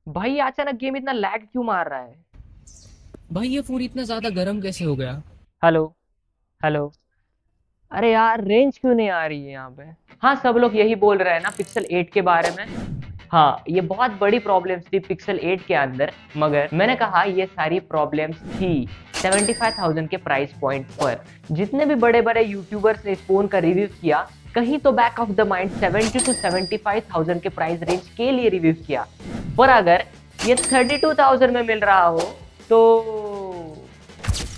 भाई अचानक गेम इतना लैग क्यों मार रहा है? भाई ये फोन इतना ज्यादा गर्म कैसे हो गया? हेलो। हेलो। अरे यार रेंज क्यों नहीं आ रही है यहाँ पे? हाँ, सब लोग यही बोल रहे हैं ना पिक्सल 8 के बारे में। हाँ, ये बहुत बड़ी प्रॉब्लम्स थी पिक्सल 8 के अंदर, मगर मैंने कहा ये सारी प्रॉब्लम्स थी 75,000 के प्राइस पॉइंट पर। जितने भी बड़े बड़े यूट्यूबर्स ने इस फोन का रिव्यू किया, कहीं तो back of the mind 70 to 75,000 के प्राइस रेंज के लिए रिव्यू किया। पर अगर ये 32,000 में मिल रहा हो तो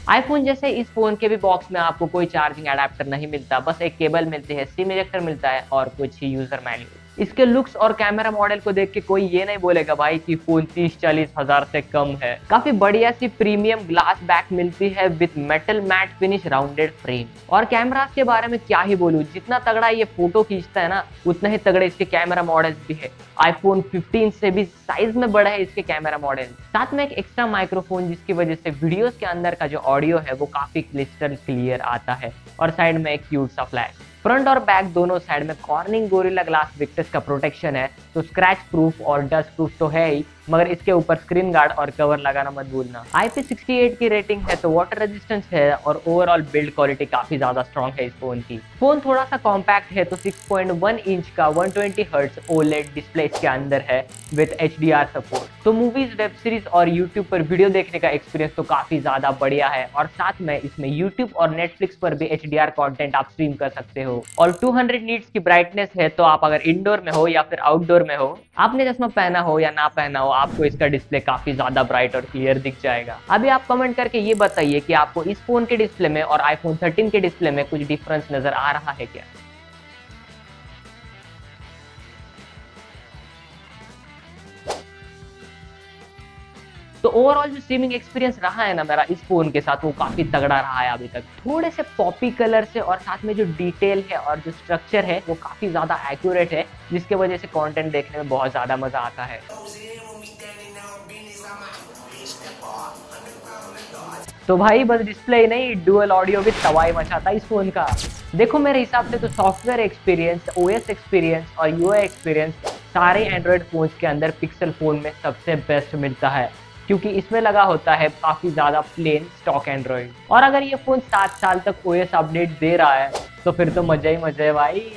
आईफोन जैसे इस फोन के भी बॉक्स में आपको कोई चार्जिंग एडाप्टर नहीं मिलता, बस एक केबल मिलती है, सिम इजेक्टर मिलता है और कुछ ही यूजर मैन्युअल। इसके लुक्स और कैमरा मॉडल को देख के कोई ये नहीं बोलेगा भाई कि फोन 30-40 हजार से कम है। काफी बढ़िया सी प्रीमियम ग्लास बैक मिलती है with metal matte finish rounded frame. और कैमरा के बारे में क्या ही बोलूं, जितना तगड़ा ये फोटो खींचता है ना, उतना ही तगड़े इसके कैमरा मॉडल्स भी है। आईफोन 15 से भी साइज में बड़ा है इसके कैमरा मॉडल। साथ में एक एक्स्ट्रा माइक्रोफोन जिसकी वजह से वीडियोस के अंदर का जो ऑडियो है वो काफी क्लिस्टर क्लियर आता है। और साइड में एक क्यूट सा फ्लैश। फ्रंट और बैक दोनों साइड में कॉर्निंग गोरिल्ला ग्लास विक्टर्स का प्रोटेक्शन है, तो स्क्रैच प्रूफ और डस्ट प्रूफ तो है ही, मगर इसके ऊपर स्क्रीन गार्ड और कवर लगाना मत भूलना। IP68 की रेटिंग है तो वाटर रेजिस्टेंस है और ओवरऑल बिल्ड क्वालिटी काफी ज्यादा स्ट्रॉन्ग है इस फोन की। फोन थोड़ा सा कॉम्पैक्ट है तो 6.1 इंच का 120 हर्ट्ज OLED डिस्प्ले इसके अंदर है विद HDR सपोर्ट। तो मूवीज, वेब सीरीज और यूट्यूब पर वीडियो देखने का एक्सपीरियंस तो काफी ज्यादा बढ़िया है। और साथ में इसमें यूट्यूब और नेटफ्लिक्स पर भी HDR कंटेंट आप स्ट्रीम कर सकते हो। और 200 नीट्स की ब्राइटनेस है, तो आप अगर इंडोर में हो या फिर आउटडोर में हो, आपने चश्मा पहना हो या ना पहना हो, आपको इसका डिस्प्ले काफी ज्यादा ब्राइट और क्लियर दिख जाएगा। अभी आप कमेंट करके ये बताइए कि आपको इस फोन के डिस्प्ले में और आईफोन 13 के डिस्प्ले में कुछ डिफरेंस नजर आ रहा है क्या? तो ओवरऑल जो स्ट्रीमिंग एक्सपीरियंस रहा है ना मेरा इस फोन के साथ, वो काफी तगड़ा रहा है अभी तक। थोड़े से पॉपी कलर से और साथ में जो डिटेल है और जो स्ट्रक्चर है वो काफी ज्यादा एक्यूरेट है, जिसके वजह से कंटेंट देखने में बहुत ज्यादा मजा आता है। तो भाई बस डिस्प्ले ही नहीं, डुअल ऑडियो भी तबाही मचाता है इस फोन का। देखो मेरे हिसाब से तो सॉफ्टवेयर एक्सपीरियंस, OS एक्सपीरियंस और UI एक्सपीरियंस सारे एंड्रॉयड फोन के अंदर पिक्सल फोन में सबसे बेस्ट मिलता है, क्योंकि इसमें लगा होता है काफी ज्यादा प्लेन स्टॉक एंड्रॉयड। और अगर ये फोन 7 साल तक OS अपडेट दे रहा है तो फिर तो मजा ही मजा है भाई।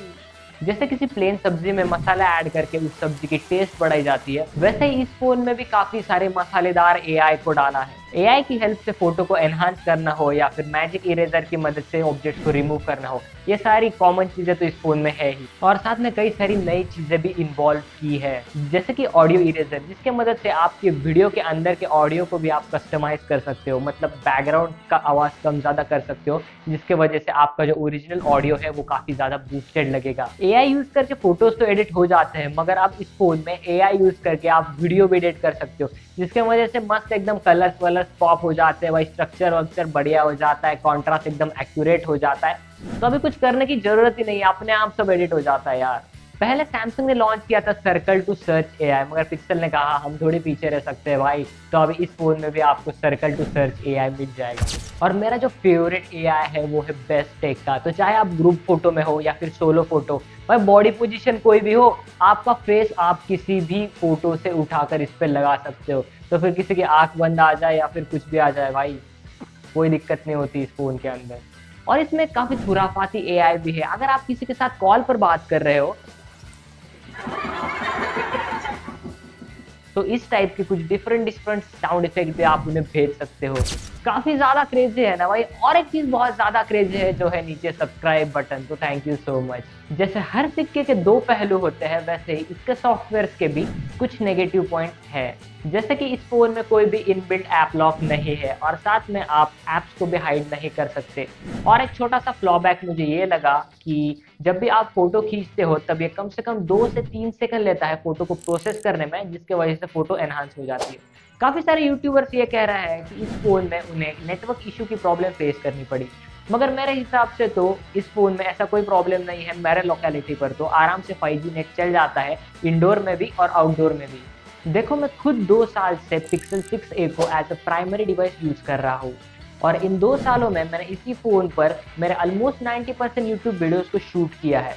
जैसे किसी प्लेन सब्जी में मसाला ऐड करके उस सब्जी की टेस्ट बढ़ाई जाती है, वैसे ही इस फोन में भी काफी सारे मसालेदार AI को डाला है। AI की हेल्प से फोटो को एनहांस करना हो या फिर मैजिक इरेजर की मदद से ऑब्जेक्ट्स को रिमूव करना हो, ये सारी कॉमन चीजें तो इस फोन में है ही। और साथ में कई सारी नई चीजें भी इन्वॉल्व की है, जैसे कि ऑडियो इरेजर, जिसके मदद से आपके वीडियो के अंदर के ऑडियो को भी आप कस्टमाइज कर सकते हो, मतलब बैकग्राउंड का आवाज कम ज्यादा कर सकते हो, जिसके वजह से आपका जो ओरिजिनल ऑडियो है वो काफी ज्यादा बूस्टेड लगेगा। AI यूज करके फोटोज तो एडिट हो जाते हैं, मगर आप इस फोन में AI यूज करके आप वीडियो भी एडिट कर सकते हो, जिसके वजह से मस्त एकदम कलर्स वलर्स पॉप हो जाते हैं भाई, स्ट्रक्चर वक्चर बढ़िया हो जाता है, कॉन्ट्रास्ट एकदम एक्यूरेट हो जाता है। तो अभी कुछ करने की जरूरत ही नहीं है, अपने आप सब एडिट हो जाता है यार। पहले सैमसंग ने लॉन्च किया था सर्कल टू सर्च AI, मगर पिक्सल ने कहा हम थोड़ी पीछे रह सकते हैं भाई, तो अभी इस फोन में भी आपको सर्कल टू सर्च AI मिल जाएगा। और मेरा जो फेवरेट AI है वो है बेस्ट टेक का। तो चाहे आप ग्रुप फोटो में हो या फिर सोलो फोटो, भाई बॉडी पोजीशन कोई भी हो, आपका फेस आप किसी भी फोटो से उठाकर इस पर लगा सकते हो। तो फिर किसी की आंख बंद आ जाए या फिर कुछ भी आ जाए भाई, कोई दिक्कत नहीं होती इस फोन के अंदर। और इसमें काफी खुराफाती AI भी है। अगर आप किसी के साथ कॉल पर बात कर रहे हो तो इस टाइप के कुछ डिफरेंट डिफरेंट साउंड इफेक्ट भी आप उन्हें भेज सकते हो। काफी ज्यादा क्रेजी है ना भाई। और एक चीज बहुत ज्यादा क्रेजी है जो है नीचे सब्सक्राइब बटन, तो थैंक यू सो मच। जैसे हर सिक्के के दो पहलू होते हैं, वैसे ही इसके सॉफ्टवेयर के भी कुछ नेगेटिव पॉइंट है। जैसे कि इस फोन में कोई भी इनबिल्ट ऐप लॉक नहीं है और साथ में आप ऐप्स को भी हाइड नहीं कर सकते। और एक छोटा सा फ्लॉबैक मुझे ये लगा कि जब भी आप फोटो खींचते हो तब ये कम से कम 2 से 3 सेकंड लेता है फोटो को प्रोसेस करने में, जिसके वजह से फोटो एनहांस हो जाती है। काफी सारे यूट्यूबर्स ये कह रहे हैं कि इस फोन में उन्हें नेटवर्क इशू की प्रॉब्लम फेस करनी पड़ी, मगर मेरे हिसाब से तो इस फोन में ऐसा कोई प्रॉब्लम नहीं है। मेरे लोकेलिटी पर तो आराम से 5G नेट चल जाता है, इंडोर में भी और आउटडोर में भी। देखो मैं खुद 2 साल से पिक्सल 6a को as a primary device use कर रहा हूँ, और इन 2 सालों में मैंने इसी फोन पर मेरे ऑलमोस्ट 90% यूट्यूब वीडियोस को शूट किया है।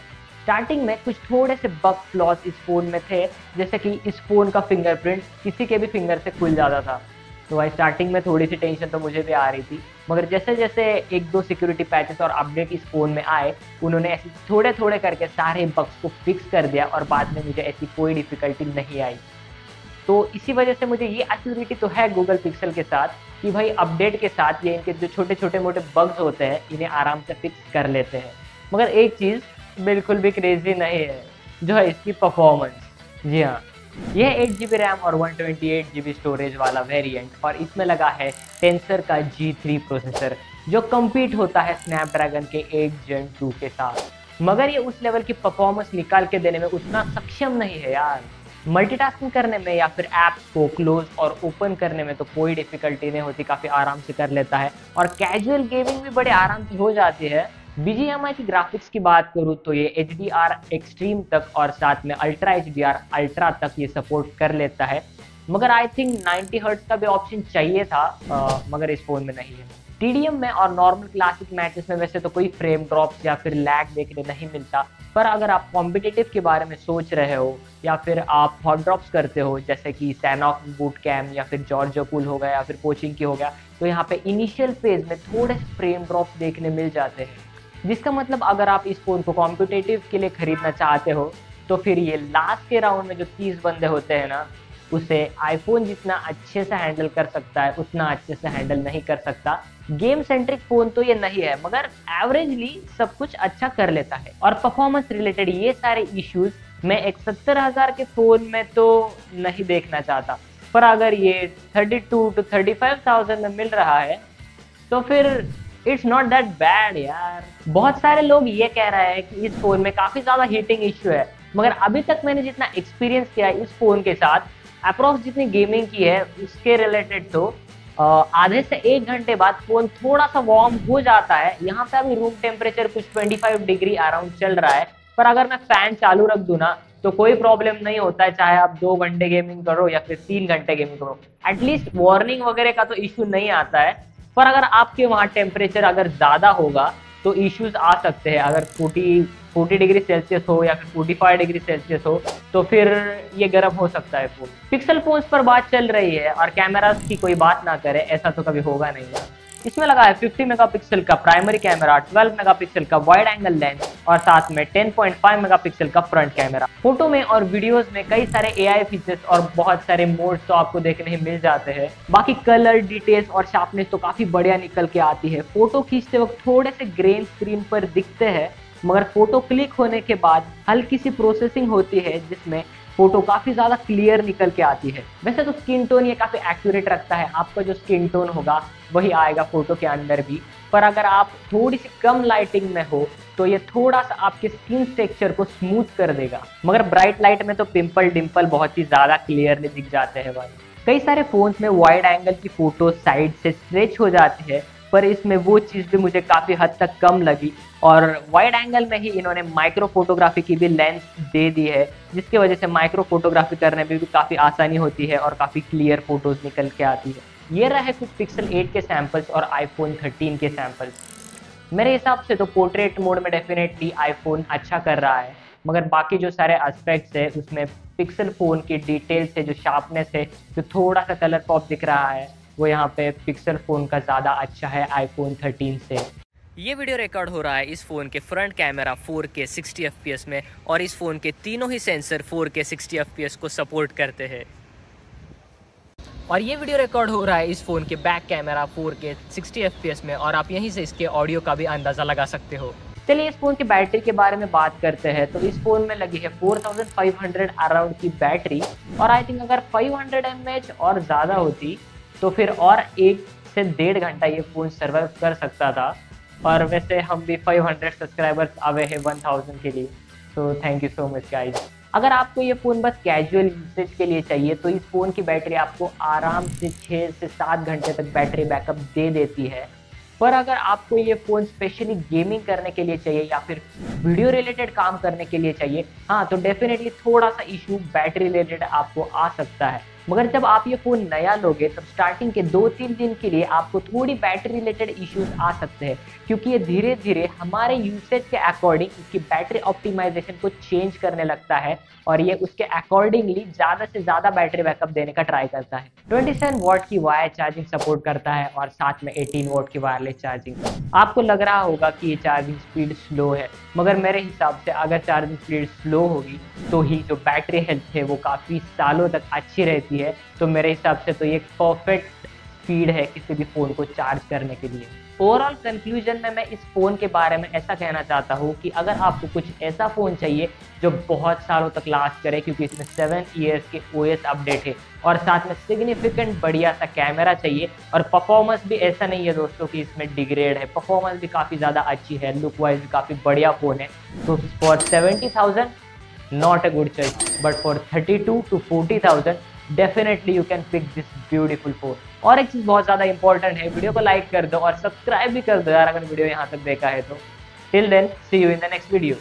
स्टार्टिंग में कुछ थोड़े से बग फ्लॉज इस फ़ोन में थे, जैसे कि इस फ़ोन का फिंगरप्रिंट किसी के भी फिंगर से खुल जाता था। तो भाई स्टार्टिंग में थोड़ी सी टेंशन तो मुझे भी आ रही थी, मगर जैसे जैसे एक दो सिक्योरिटी पैचेस और अपडेट इस फ़ोन में आए, उन्होंने ऐसे थोड़े थोड़े करके सारे बग्स को फिक्स कर दिया और बाद में मुझे ऐसी कोई डिफ़िकल्टी नहीं आई। तो इसी वजह से मुझे ये एश्योरिटी तो है गूगल पिक्सल के साथ कि भाई अपडेट के साथ ये इनके जो छोटे छोटे मोटे बग्स होते हैं इन्हें आराम से फिक्स कर लेते हैं। मगर एक चीज़ बिल्कुल भी क्रेजी नहीं है, जो है इसकी परफॉर्मेंस। जी हाँ, यह 8 GB रैम और 128 GB स्टोरेज वाला वेरिएंट और इसमें लगा है टेंसर का G3 प्रोसेसर, जो कम्पीट होता है स्नैपड्रैगन के 8 Gen 2 के साथ। मगर ये उस लेवल की परफॉर्मेंस निकाल के देने में उतना सक्षम नहीं है यार। मल्टीटास्किंग करने में या फिर ऐप्स को क्लोज और ओपन करने में तो कोई डिफिकल्टी नहीं होती, काफ़ी आराम से कर लेता है और कैजुअल गेमिंग भी बड़े आराम से हो जाती है। BGMI की ग्राफिक्स की बात करूँ तो ये HDR एक्सट्रीम तक और साथ में अल्ट्रा HDR अल्ट्रा तक ये सपोर्ट कर लेता है। मगर आई थिंक 90 हर्ट्ज का भी ऑप्शन चाहिए था, मगर इस फ़ोन में नहीं है। TDM में और नॉर्मल क्लासिक मैचेस में वैसे तो कोई फ्रेम ड्रॉप्स या फिर लैग देखने नहीं मिलता, पर अगर आप कॉम्पिटिटिव के बारे में सोच रहे हो या फिर आप हॉट ड्रॉप्स करते हो जैसे कि सैनॉक बूट कैम्प या फिर जॉर्जिया पूल हो गया या फिर कोचिंग की हो गया, तो यहाँ पे इनिशियल फेज में थोड़े फ्रेम ड्रॉप्स देखने मिल जाते हैं। जिसका मतलब अगर आप इस फ़ोन को कॉम्पिटिटिव के लिए खरीदना चाहते हो तो फिर ये लास्ट के राउंड में जो 30 बंदे होते हैं ना, उसे आईफोन जितना अच्छे से हैंडल कर सकता है उतना अच्छे से हैंडल नहीं कर सकता। गेम सेंट्रिक फ़ोन तो ये नहीं है, मगर एवरेजली सब कुछ अच्छा कर लेता है। और परफॉर्मेंस रिलेटेड ये सारे इश्यूज मैं एक 70,000 के फ़ोन में तो नहीं देखना चाहता, पर अगर ये 32 to 35,000 में मिल रहा है तो फिर इट्स नॉट दैट बैड यार। बहुत सारे लोग ये कह रहे हैं कि इस फ़ोन में काफ़ी ज़्यादा हीटिंग इश्यू है, मगर अभी तक मैंने जितना एक्सपीरियंस किया है इस फ़ोन के साथ, अप्रॉक्स जितनी गेमिंग की है उसके रिलेटेड तो आधे से 1 घंटे बाद फ़ोन थोड़ा सा वार्म हो जाता है। यहाँ पे अभी रूम टेम्परेचर कुछ 25 डिग्री अराउंड चल रहा है, पर अगर मैं फ़ैन चालू रख दूँ ना तो कोई प्रॉब्लम नहीं होता है, चाहे आप 2 घंटे गेमिंग करो या फिर 3 घंटे गेमिंग करो। एटलीस्ट वार्निंग वगैरह का तो इश्यू नहीं आता है, पर अगर आपके वहाँ टेम्परेचर अगर ज़्यादा होगा तो इश्यूज आ सकते हैं। अगर 40 डिग्री सेल्सियस हो या फिर 45 डिग्री सेल्सियस हो तो फिर ये गर्म हो सकता है फ़ोन। पिक्सल फोन्स पर बात चल रही है और कैमरास की कोई बात ना करे, ऐसा तो कभी होगा नहीं। इसमें लगा है 50 मेगापिक्सल का प्राइमरी कैमरा, 12 मेगापिक्सल का वाइड एंगल लेंस और साथ में 10.5 मेगापिक्सल का फ्रंट कैमरा। फोटो में और वीडियोस में कई सारे AI फीचर्स और बहुत सारे मोड्स तो आपको देखने मिल जाते हैं। बाकी कलर डिटेल्स और शार्पनेस तो काफी बढ़िया निकल के आती है। फोटो खींचते वक्त थोड़े से ग्रेन स्क्रीन पर दिखते हैं, मगर फोटो क्लिक होने के बाद हल्की सी प्रोसेसिंग होती है जिसमें फोटो काफी ज्यादा क्लियर निकल के आती है। वैसे तो स्किन टोन ये काफी एक्यूरेट रखता है, आपका जो स्किन टोन होगा वही आएगा फोटो के अंदर भी। पर अगर आप थोड़ी सी कम लाइटिंग में हो तो ये थोड़ा सा आपके स्किन टेक्सचर को स्मूथ कर देगा, मगर ब्राइट लाइट में तो पिंपल डिम्पल बहुत ही ज्यादा क्लियरली दिख जाते हैं भाई। कई सारे फोन्स में वाइड एंगल की फोटो साइड से स्ट्रेच हो जाती है, पर इसमें वो चीज़ भी मुझे काफ़ी हद तक कम लगी और वाइड एंगल में ही इन्होंने माइक्रो फोटोग्राफी की भी लेंस दे दी है, जिसकी वजह से माइक्रो फोटोग्राफी करने में भी काफ़ी आसानी होती है और काफ़ी क्लियर फोटोज़ निकल के आती है। ये रहे कुछ पिक्सल 8 के सैम्पल्स और आईफोन 13 के सैम्पल्स। मेरे हिसाब से तो पोर्ट्रेट मोड में डेफिनेटली आईफोन अच्छा कर रहा है, मगर बाकी जो सारे एस्पेक्ट्स है उसमें पिक्सल फ़ोन की डिटेल्स है, जो शार्पनेस है, जो थोड़ा सा कलर पॉप दिख रहा है, वो यहाँ पे पिक्सल फ़ोन का ज़्यादा अच्छा है आईफोन 13 से। ये वीडियो रिकॉर्ड हो रहा है इस फ़ोन के फ्रंट कैमरा 4K 60 FPS में और इस फ़ोन के तीनों ही सेंसर 4K 60 FPS को सपोर्ट करते हैं। और ये वीडियो रिकॉर्ड हो रहा है इस फ़ोन के बैक कैमरा 4K 60 FPS में और आप यहीं से इसके ऑडियो का भी अंदाज़ा लगा सकते हो। चलिए इस फ़ोन की बैटरी के बारे में बात करते हैं। तो इस फ़ोन में लगी है 4500 अराउंड की बैटरी और आई थिंक अगर 500 mAh और ज़्यादा होती तो फिर और 1 से 1.5 घंटा ये फ़ोन सर्वाइव कर सकता था। और वैसे हम भी 500 सब्सक्राइबर्स आवे हैं 1000 के लिए, तो thank you so much guys. अगर आपको ये फ़ोन बस कैजुअल यूसेज के लिए चाहिए तो इस फ़ोन की बैटरी आपको आराम से 6 से 7 घंटे तक बैटरी बैकअप दे देती है। पर अगर आपको ये फ़ोन स्पेशली गेमिंग करने के लिए चाहिए या फिर वीडियो रिलेटेड काम करने के लिए चाहिए, हाँ, तो डेफिनेटली थोड़ा सा इशू बैटरी रिलेटेड आपको आ सकता है। मगर जब आप ये फ़ोन नया लोगे तब स्टार्टिंग के 2-3 दिन के लिए आपको थोड़ी बैटरी रिलेटेड इश्यूज आ सकते हैं, क्योंकि ये धीरे धीरे हमारे यूसेज के अकॉर्डिंग इसकी बैटरी ऑप्टिमाइजेशन को चेंज करने लगता है और ये उसके अकॉर्डिंगली ज़्यादा से ज़्यादा बैटरी बैकअप देने का ट्राई करता है। 27 वॉट की वायर चार्जिंग सपोर्ट करता है और साथ में 18 वॉट की वायरलेस चार्जिंग। आपको लग रहा होगा कि ये चार्जिंग स्पीड स्लो है, मगर मेरे हिसाब से अगर चार्जिंग स्पीड स्लो होगी तो ही जो बैटरी हेल्थ है वो काफ़ी सालों तक अच्छी रहती है। तो मेरे हिसाब से तो ये परफेक्ट स्पीड है किसी भी फ़ोन को चार्ज करने के लिए। ओवरऑल कंक्लूजन में मैं इस फ़ोन के बारे में ऐसा कहना चाहता हूँ कि अगर आपको कुछ ऐसा फ़ोन चाहिए जो बहुत सालों तक लास्ट करे, क्योंकि इसमें 7 ईयर्स के OS अपडेट है और साथ में सिग्निफिकेंट बढ़िया सा कैमरा चाहिए और परफॉर्मेंस भी ऐसा नहीं है दोस्तों कि इसमें डिग्रेड है, परफॉर्मेंस भी काफ़ी ज़्यादा अच्छी है, लुक वाइज भी काफ़ी बढ़िया फ़ोन है। तो for 70,000 not a good choice, but for 32 to 40,000 definitely you can pick this beautiful phone. और एक चीज़ बहुत ज़्यादा इंपॉर्टेंट है, वीडियो को लाइक कर दो और सब्सक्राइब भी कर दो यार अगर वीडियो यहाँ तक देखा है तो। Till then see you in the next video.